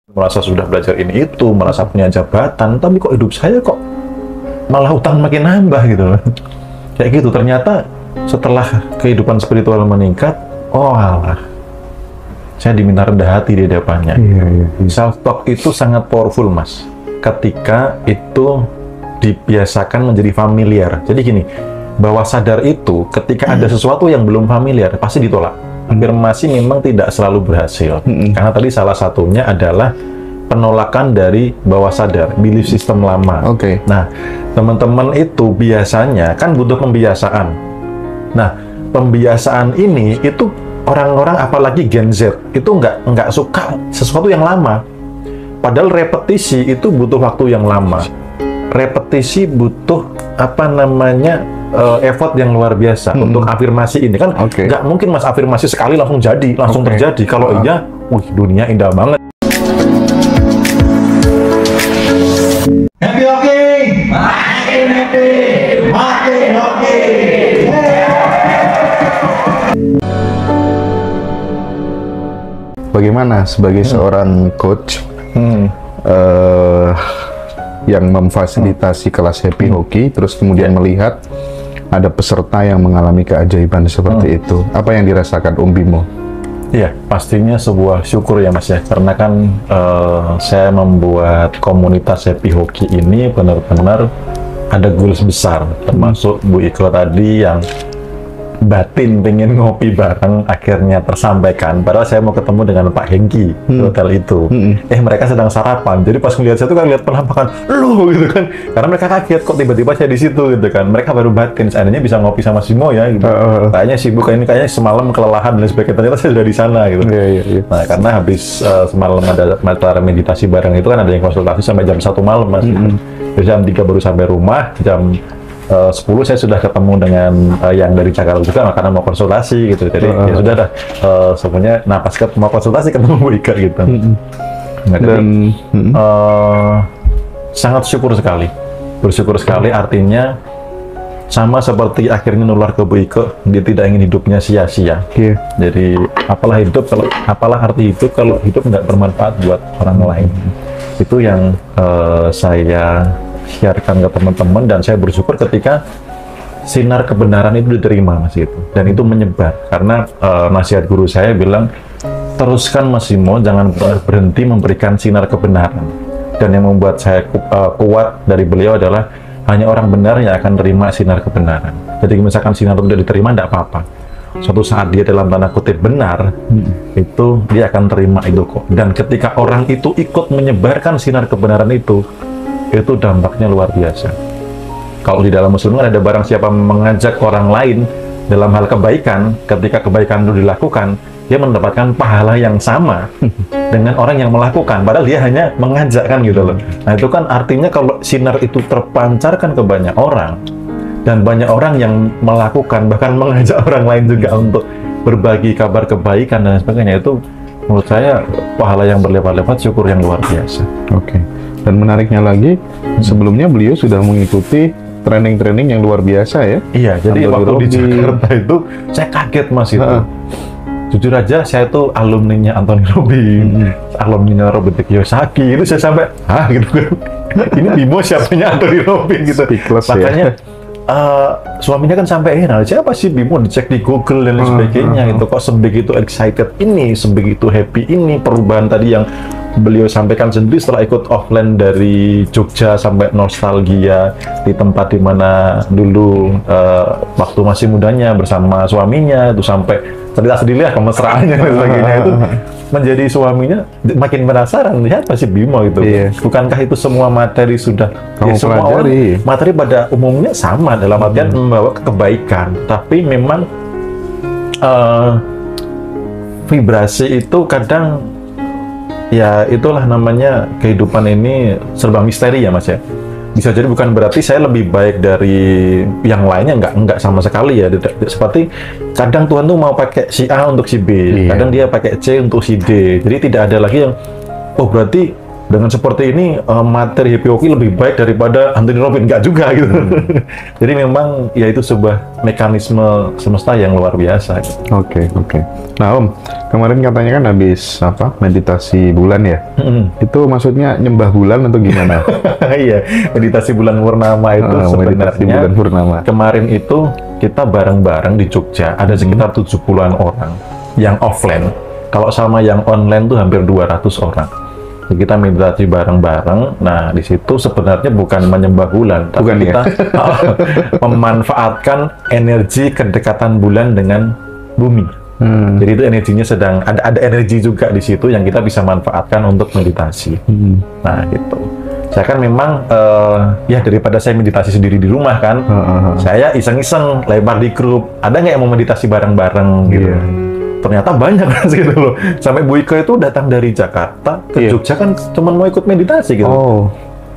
merasa sudah belajar ini itu, merasa punya jabatan, tapi kok hidup saya kok malah utang makin nambah gitu loh. Kayak gitu, ternyata setelah kehidupan spiritual meningkat, oh alah, saya diminta rendah hati di hadapannya. Self-talk itu sangat powerful, Mas. Ketika itu dibiasakan menjadi familiar. Jadi gini, bawah sadar itu ketika ada sesuatu yang belum familiar, pasti ditolak. Afirmasi memang tidak selalu berhasil. Karena tadi salah satunya adalah penolakan dari bawah sadar, belief system lama. Nah, teman-teman itu biasanya kan butuh pembiasaan. Nah, pembiasaan ini itu orang-orang apalagi Gen Z itu nggak suka sesuatu yang lama. Padahal repetisi itu butuh waktu yang lama. Repetisi butuh effort yang luar biasa untuk afirmasi ini kan. Nggak mungkin Mas afirmasi sekali langsung jadi, langsung terjadi. Kalau iya, dunia indah banget. Happy hoki, makin happy, makin hoki. Bagaimana sebagai seorang coach yang memfasilitasi kelas Happy Hoki, terus kemudian melihat ada peserta yang mengalami keajaiban seperti itu, apa yang dirasakan Om Bimo? Iya, pastinya sebuah syukur ya Mas ya, karena kan saya membuat komunitas Happy Hoki ini benar-benar ada goals besar, termasuk Bu Iko tadi yang batin pengen ngopi bareng akhirnya tersampaikan. Padahal saya mau ketemu dengan Pak Hengki di hotel itu. Mereka sedang sarapan. Jadi pas ngeliat saya tuh kan lihat penampakan lu gitu kan. Karena mereka kaget kok tiba-tiba saya di situ gitu kan. Mereka baru batin seandainya bisa ngopi sama Simo ya gitu. Kayaknya sibuk ini, kayaknya semalam kelelahan dan sebagainya. Ternyata saya sudah di sana gitu. Nah, karena habis semalam ada acara meditasi bareng itu kan ada yang konsultasi sampai jam 1 malam Mas. Jadi jam 3 baru sampai rumah, jam 10 saya sudah ketemu dengan yang dari Jakarta juga karena mau konsultasi gitu. Jadi ya sudah dah semuanya. Nah pas mau konsultasi ketemu Bu Ika gitu. Nah, dan sangat bersyukur sekali artinya sama seperti akhirnya nular ke Bu Ika, dia tidak ingin hidupnya sia-sia. Jadi apalah arti hidup kalau hidup nggak bermanfaat buat orang lain. Itu yang saya sharekan ke teman-teman, dan saya bersyukur ketika sinar kebenaran itu diterima Mas itu, dan itu menyebar karena nasihat guru saya bilang teruskan Mas Simo, jangan berhenti memberikan sinar kebenaran. Dan yang membuat saya kuat dari beliau adalah hanya orang benar yang akan terima sinar kebenaran. Jadi misalkan sinar itu tidak diterima, tidak apa-apa. Suatu saat dia dalam tanda kutip benar, itu dia akan terima itu kok. Dan ketika orang itu ikut menyebarkan sinar kebenaran itu dampaknya luar biasa. Kalau di dalam Muslim ada barang siapa mengajak orang lain dalam hal kebaikan, ketika kebaikan itu dilakukan, dia mendapatkan pahala yang sama dengan orang yang melakukan, padahal dia hanya mengajak kan gitu loh. Nah itu kan artinya kalau sinar itu terpancarkan ke banyak orang, dan banyak orang yang melakukan, bahkan mengajak orang lain juga untuk berbagi kabar kebaikan dan sebagainya, itu menurut saya pahala yang berlipat-lipat, syukur yang luar biasa. Dan menariknya lagi, sebelumnya beliau sudah mengikuti training-training yang luar biasa ya? Iya, jadi waktu di Jakarta itu saya kaget Mas itu. Jujur aja, saya itu alumninya Anthony Robbins, alumninya Robert Kiyosaki, itu saya sampai, gitu kan. Ini Bimo siapanya Anthony Robbins gitu. Makanya suaminya kan sampai siapa sih Bimo, dicek di Google dan sebagainya gitu. Kok sebegitu excited ini, sebegitu happy ini, perubahan tadi yang beliau sampaikan sendiri setelah ikut offline dari Jogja sampai nostalgia di tempat dimana dulu waktu masih mudanya bersama suaminya itu, sampai cerita sedih lah kemesraannya dan sebagainya, itu menjadi suaminya makin penasaran siapa sih Bimo gitu. Bukankah itu semua materi sudah semua orang materi pada umumnya sama dalam artian membawa kebaikan, tapi memang vibrasi itu kadang ya itulah namanya kehidupan ini serba misteri ya Mas ya. Bisa jadi bukan berarti saya lebih baik dari yang lainnya, enggak sama sekali ya. Seperti kadang Tuhan tuh mau pakai si A untuk si B, kadang dia pakai C untuk si D. Jadi tidak ada lagi yang berarti dengan seperti ini materi Happy Hoki lebih baik daripada Anthony Robbins, enggak juga gitu. Jadi memang ya itu sebuah mekanisme semesta yang luar biasa. Oke. Nah Om, kemarin katanya kan habis meditasi bulan ya? Itu maksudnya nyembah bulan atau gimana? Iya, meditasi bulan purnama itu meditasi sebenarnya bulan purnama. kemarin itu kita bareng-bareng di Jogja, ada sekitar 70-an orang yang offline. Kalau sama yang online tuh hampir 200 orang. Kita meditasi bareng-bareng. Nah, di situ sebenarnya bukan menyembah bulan, tapi Bukan, kita memanfaatkan energi kedekatan bulan dengan bumi. Jadi itu energinya sedang ada energi juga di situ yang kita bisa manfaatkan untuk meditasi. Nah, gitu. Saya kan memang ya daripada saya meditasi sendiri di rumah kan, saya iseng-iseng lebar di grup. Ada nggak yang mau meditasi bareng-bareng gitu? Ternyata banyak kan gitu loh. Sampai Bu Ika itu datang dari Jakarta ke Jogja kan cuma mau ikut meditasi gitu.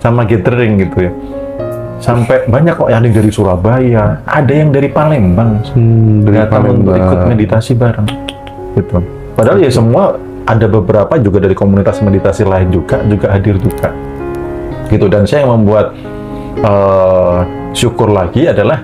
Sama gathering gitu ya. Sampai banyak kok yang dari Surabaya, ada yang dari Palembang. Datang untuk ikut meditasi bareng. Gitu. Padahal ya semua ada beberapa juga dari komunitas meditasi lain juga hadir juga. Gitu, dan saya yang membuat syukur lagi adalah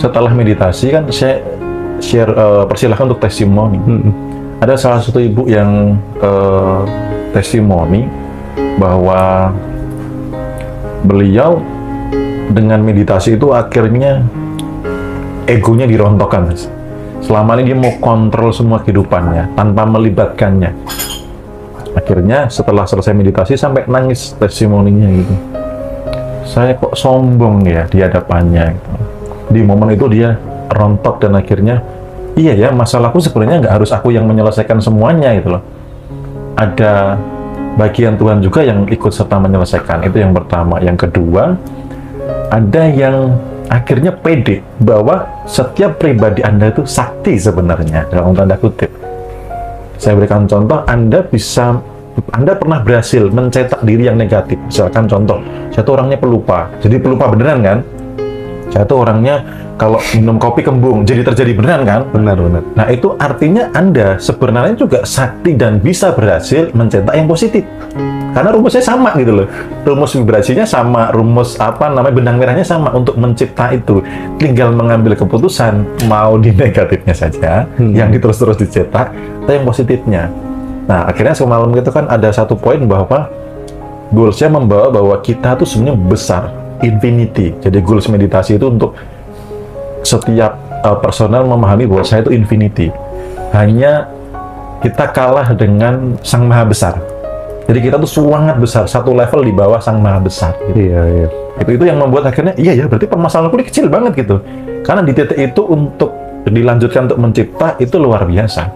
setelah meditasi kan saya share persilahkan untuk testimoni. Ada salah satu ibu yang testimoni bahwa beliau dengan meditasi itu akhirnya egonya dirontokkan, Mas. Selama ini dia mau kontrol semua kehidupannya tanpa melibatkannya. Akhirnya setelah selesai meditasi sampai nangis testimoninya gitu. Saya kok sombong ya di hadapannya gitu. Di momen itu dia rontok dan akhirnya iya ya, masalahku sebenarnya nggak harus aku yang menyelesaikan semuanya gitu loh. Ada bagian Tuhan juga yang ikut serta menyelesaikan. Itu yang pertama. Yang kedua, ada yang akhirnya pede bahwa setiap pribadi Anda itu sakti sebenarnya, dalam tanda kutip. Saya berikan contoh, Anda pernah berhasil mencetak diri yang negatif. Misalkan contoh, saya tuh orangnya pelupa, jadi pelupa beneran kan? Saya tuh orangnya kalau minum kopi kembung, jadi terjadi beneran kan? Benar. Nah, itu artinya Anda sebenarnya juga sakti dan bisa berhasil mencetak yang positif. Karena rumusnya sama gitu loh. Rumus vibrasinya sama, rumus benang merahnya sama untuk mencipta itu. Tinggal mengambil keputusan, mau di negatifnya saja, yang terus dicetak, atau yang positifnya. Nah, akhirnya semalam itu kan ada satu poin bahwa goalsnya membawa bahwa kita tuh sebenarnya besar, infinity. Jadi goals meditasi itu untuk setiap personal memahami bahwa saya itu infinity. Hanya kita kalah dengan Sang Maha Besar. Jadi kita tuh sangat besar, satu level di bawah Sang Maha Besar. Gitu. Iya. Itu yang membuat akhirnya, iya ya, berarti permasalahanku ini kecil banget gitu. Karena di titik itu untuk dilanjutkan untuk mencipta itu luar biasa.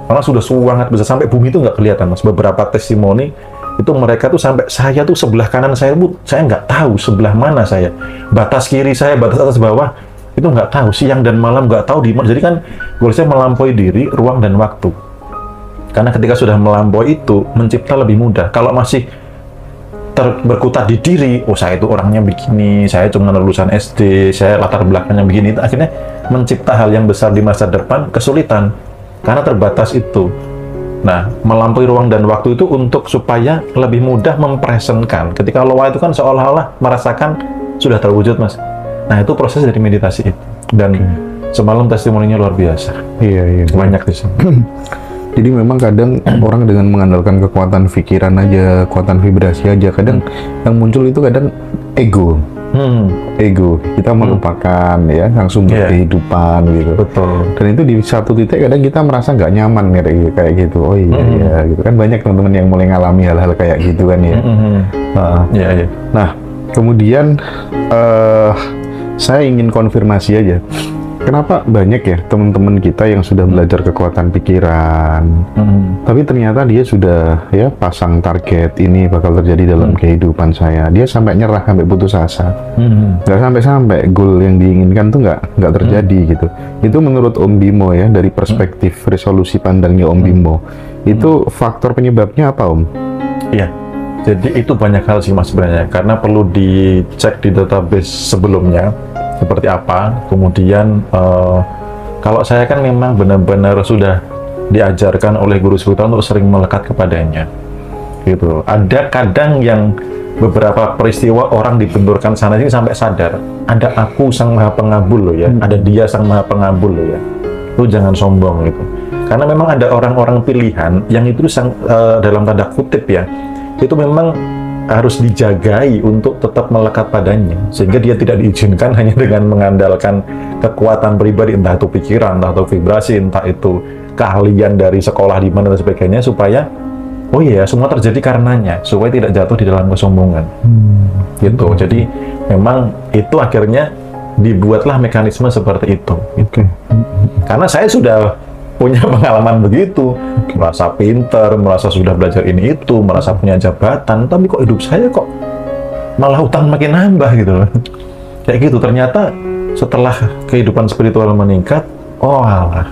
Karena sudah sangat besar, sampai bumi itu nggak kelihatan, Mas. Beberapa testimoni itu mereka tuh sampai saya tuh sebelah kanan saya nggak tahu sebelah mana saya. Batas kiri saya, batas atas bawah, itu nggak tahu. Siang dan malam nggak tahu di mana. Jadi kan goalsnya melampaui diri, ruang, dan waktu. Karena ketika sudah melampaui itu, mencipta lebih mudah. Kalau masih berkutat di diri, oh saya itu orangnya begini, saya cuma lulusan SD, saya latar belakangnya begini, itu akhirnya mencipta hal yang besar di masa depan kesulitan. Karena terbatas itu. Nah, melampaui ruang dan waktu itu untuk supaya lebih mudah mempresentkan. Ketika loa itu kan seolah-olah merasakan sudah terwujud, Mas. Nah, itu proses dari meditasi itu. Dan semalam testimoninya luar biasa. Iya. Banyak di sini. Jadi memang kadang orang dengan mengandalkan kekuatan pikiran aja, kekuatan vibrasi aja, kadang yang muncul itu kadang ego. Ego. Kita melupakan ya langsung kehidupan gitu. Betul. Dan itu di satu titik kadang kita merasa nggak nyaman kayak gitu. Oh iya gitu kan, banyak teman-teman yang mulai ngalami hal-hal kayak gitu kan ya. Iya. Nah, kemudian saya ingin konfirmasi aja. Kenapa banyak ya teman-teman kita yang sudah belajar kekuatan pikiran, tapi ternyata dia sudah ya pasang target ini bakal terjadi dalam kehidupan saya. Dia sampai nyerah, sampai putus asa, nggak sampai goal yang diinginkan tuh nggak terjadi gitu. Itu menurut Om Bimo ya, dari perspektif resolusi pandangnya Om Bimo, itu faktor penyebabnya apa Om? Iya. Jadi itu banyak hal sih Mas sebenarnya, karena perlu dicek di database sebelumnya seperti apa. Kemudian kalau saya kan memang benar-benar sudah diajarkan oleh guru spiritual untuk sering melekat kepadanya. gitu. Ada kadang yang beberapa peristiwa orang dibenturkan sana sini sampai sadar ada aku sang maha pengabul loh ya, ada dia sang maha pengabul loh ya. Lu jangan sombong gitu. Karena memang ada orang-orang pilihan yang itu dalam tanda kutip ya, itu memang harus dijagai untuk tetap melekat padanya, sehingga dia tidak diizinkan hanya dengan mengandalkan kekuatan pribadi, entah itu pikiran, entah itu vibrasi, entah itu keahlian dari sekolah di mana dan sebagainya, supaya oh iya semua terjadi karenanya, supaya tidak jatuh di dalam kesombongan. Gitu. Jadi memang itu akhirnya dibuatlah mekanisme seperti itu. Oke. Karena saya sudah punya pengalaman begitu, merasa pinter, merasa sudah belajar ini itu, merasa punya jabatan, tapi kok hidup saya kok malah utang makin nambah gitu loh. Kayak gitu, ternyata setelah kehidupan spiritual meningkat, oh alah,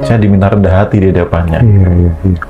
saya diminta rendah hati di hadapannya. Iya, iya, iya.